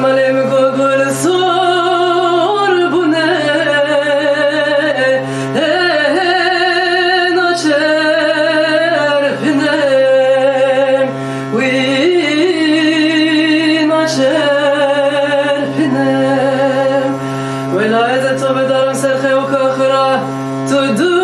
malem gogol sor bu ne naçer pinem wi naçer pinem velayet tobe daram serxe u kakhra tudu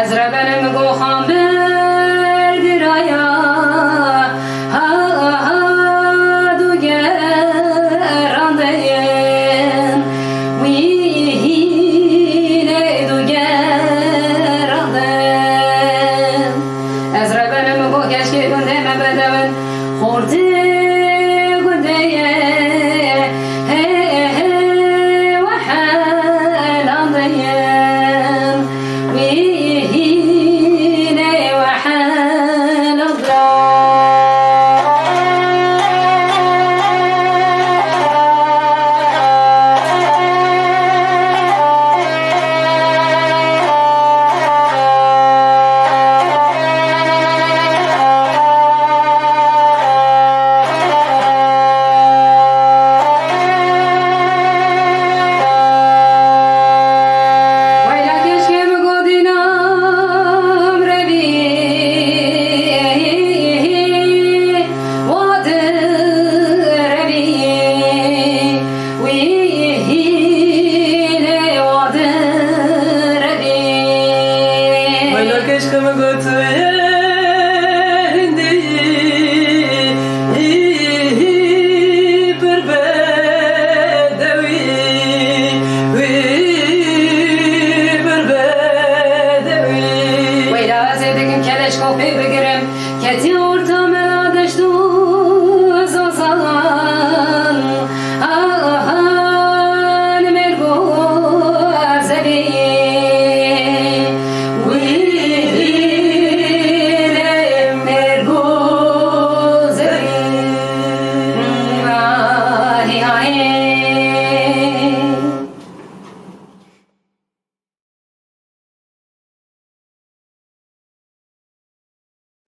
Ezra benim goham berdir aya ha du gerandeyen wihine du geranden Ezra benim go keşke gündeme bedeven hordi gündeye وحاlandeyen keşke mi götüye